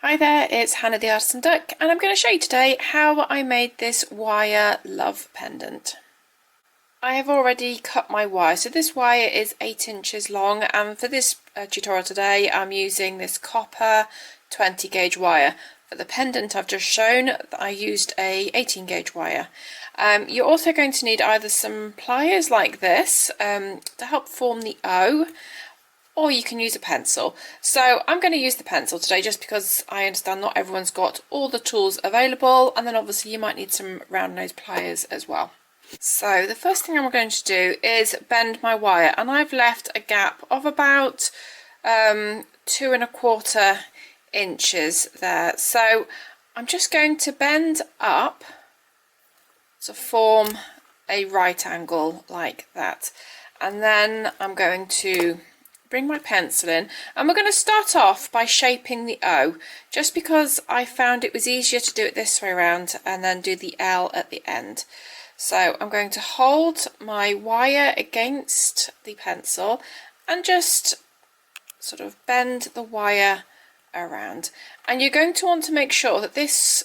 Hi there, it's Hannah the Artisan Duck, and I'm going to show you today how I made this wire love pendant. I have already cut my wire, so this wire is 8 inches long, and for this tutorial today I'm using this copper 20 gauge wire. For the pendant I've just shown, I used a 18 gauge wire. You're also going to need either some pliers like this to help form the O, or you can use a pencil. So I'm going to use the pencil today just because I understand not everyone's got all the tools available, and then obviously you might need some round nose pliers as well. So the first thing I'm going to do is bend my wire, and I've left a gap of about 2¼ inches there. So I'm just going to bend up to form a right angle like that, and then I'm going to bring my pencil in, and we're going to start off by shaping the O, just because I found it was easier to do it this way around and then do the L at the end. So I'm going to hold my wire against the pencil and just sort of bend the wire around, and you're going to want to make sure that this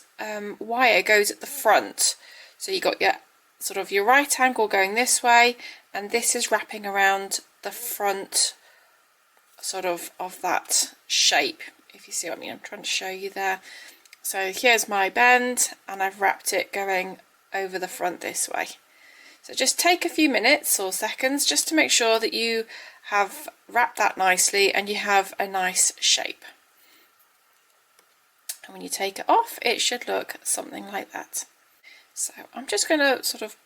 wire goes at the front. So you got your sort of your right angle going this way, and this is wrapping around the front sort of that shape, if you see what I mean. I'm trying to show you there. So here's my bend, and I've wrapped it going over the front this way. So just take a few minutes or seconds just to make sure that you have wrapped that nicely and you have a nice shape. And when you take it off, it should look something like that. So I'm just going to sort of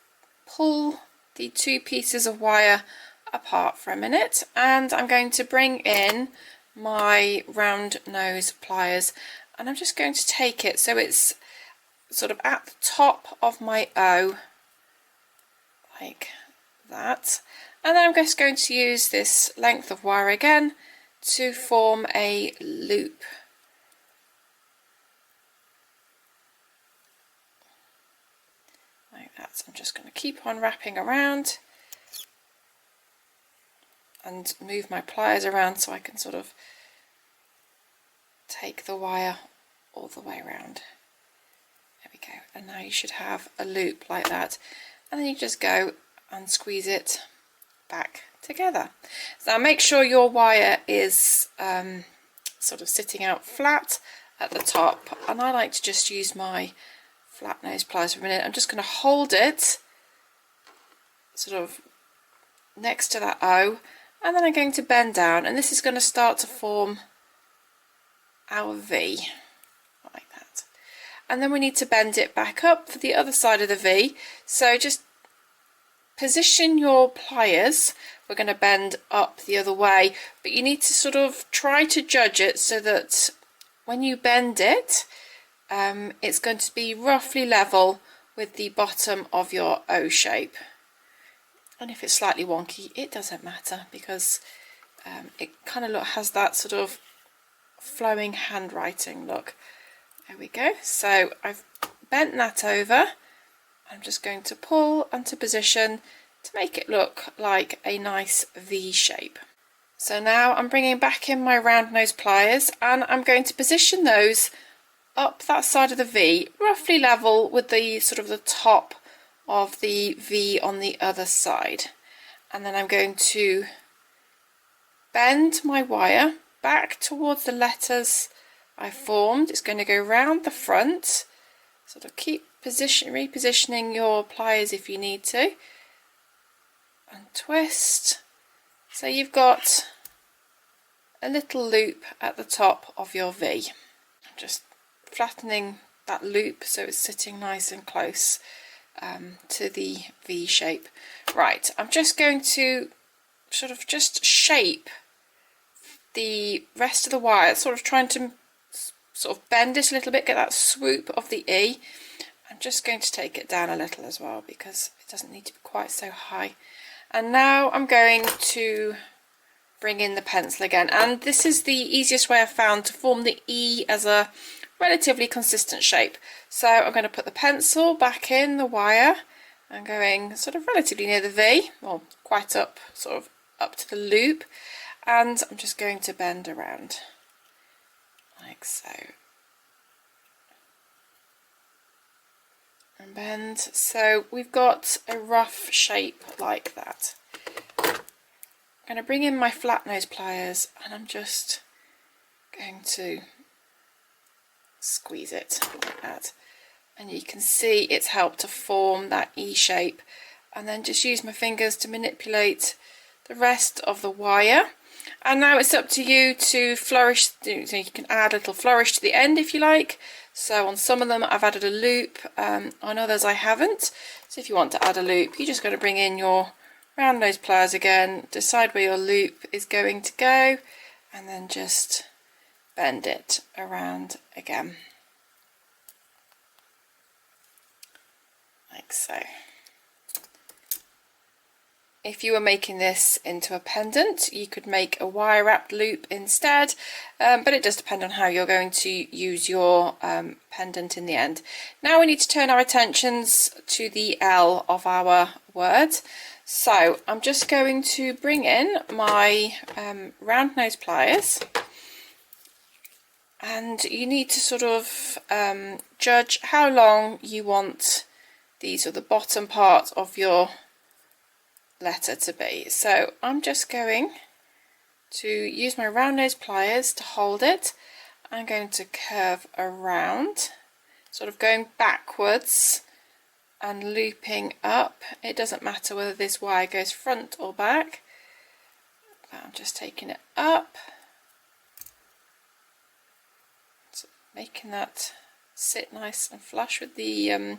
pull the two pieces of wire apart for a minute, and I'm going to bring in my round nose pliers, and I'm just going to take it so it's sort of at the top of my O like that, and then I'm just going to use this length of wire again to form a loop like that. So I'm just going to keep on wrapping around and move my pliers around so I can sort of take the wire all the way around. There we go, and now you should have a loop like that, and then you just go and squeeze it back together. So now make sure your wire is sort of sitting out flat at the top, and I like to just use my flat nose pliers for a minute. I'm just going to hold it sort of next to that O, and then I'm going to bend down, and this is going to start to form our V like that. And then we need to bend it back up for the other side of the V. So just position your pliers. We're going to bend up the other way, but you need to sort of try to judge it so that when you bend it, it's going to be roughly level with the bottom of your O shape. And if it's slightly wonky, it doesn't matter, because it kind of has that sort of flowing handwriting look. There we go. So I've bent that over. I'm just going to pull into position to make it look like a nice V shape. So now I'm bringing back in my round nose pliers, and I'm going to position those up that side of the V, roughly level with the sort of the top of the V on the other side. And then I'm going to bend my wire back towards the letters I formed. It's going to go round the front, sort of keep repositioning your pliers if you need to, and twist so you've got a little loop at the top of your V. I'm just flattening that loop so it's sitting nice and close to the V shape. Right, I'm just going to sort of just shape the rest of the wire, sort of trying to sort of bend it a little bit, get that swoop of the E. I'm just going to take it down a little as well, because it doesn't need to be quite so high. And now I'm going to bring in the pencil again, and this is the easiest way I've found to form the E as a relatively consistent shape. So I'm going to put the pencil back in the wire. I'm going sort of relatively near the V, or quite up, sort of up to the loop, and I'm just going to bend around like so. and bend. So we've got a rough shape like that. I'm going to bring in my flat nose pliers and I'm just going to squeeze it like that, and you can see it's helped to form that E shape, and then just use my fingers to manipulate the rest of the wire. And now it's up to you to flourish, so you can add a little flourish to the end if you like. So on some of them I've added a loop, on others I haven't. So if you want to add a loop, you just got to bring in your round nose pliers again, decide where your loop is going to go, and then just bend it around again, like so. If you were making this into a pendant, you could make a wire wrapped loop instead, but it does depend on how you're going to use your pendant in the end. Now we need to turn our attentions to the L of our word. So I'm just going to bring in my round nose pliers, and you need to sort of judge how long you want these, or the bottom part of your letter to be. So I'm just going to use my round nose pliers to hold it. I'm going to curve around, sort of going backwards and looping up. It doesn't matter whether this wire goes front or back, but I'm just taking it up, so making that sit nice and flush with the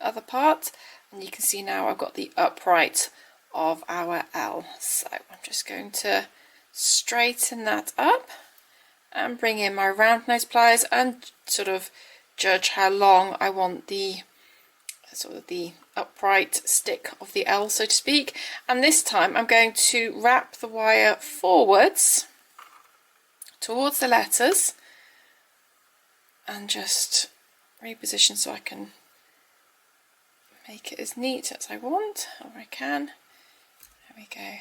other part. And you can see now I've got the upright of our L. So I'm just going to straighten that up and bring in my round nose pliers and sort of judge how long I want the sort of the upright stick of the L, so to speak. And this time I'm going to wrap the wire forwards towards the letters and just reposition so I can make it as neat as I want, or I can. There we go.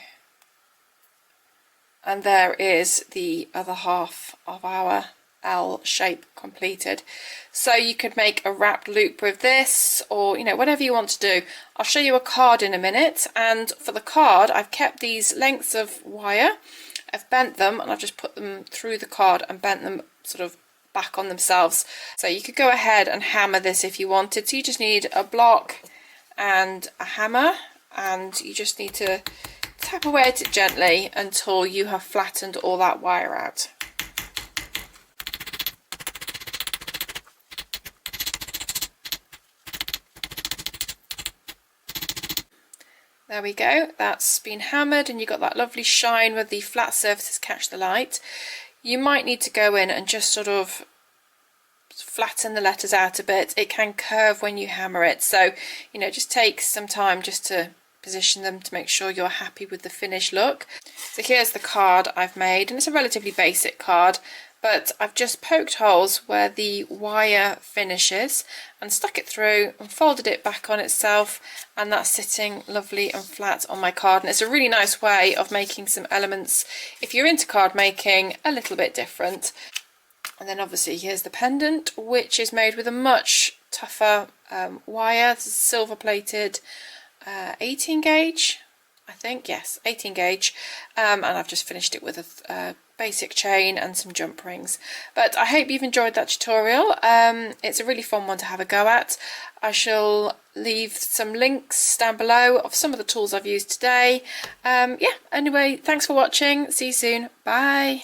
And there is the other half of our L shape completed. So you could make a wrapped loop with this, or whatever you want to do. I'll show you a card in a minute, and for the card I've kept these lengths of wire, I've bent them, and I've just put them through the card and bent them sort of back on themselves. So you could go ahead and hammer this if you wanted. So you just need a block and a hammer, and you just need to tap away at it gently until you have flattened all that wire out. There we go, that's been hammered, and you've got that lovely shine where the flat surfaces catch the light. You might need to go in and just sort of flatten the letters out a bit. It can curve when you hammer it, so just take some time just to position them to make sure you're happy with the finished look. So here's the card I've made, and it's a relatively basic card, but I've just poked holes where the wire finishes and stuck it through and folded it back on itself, and that's sitting lovely and flat on my card. And it's a really nice way of making some elements, if you're into card making, a little bit different. And then obviously here's the pendant, which is made with a much tougher wire. This is silver plated 18 gauge, I think, yes, 18 gauge, and I've just finished it with a basic chain and some jump rings. But I hope you've enjoyed that tutorial. It's a really fun one to have a go at. I shall leave some links down below of some of the tools I've used today. Yeah, anyway, thanks for watching. See you soon. Bye.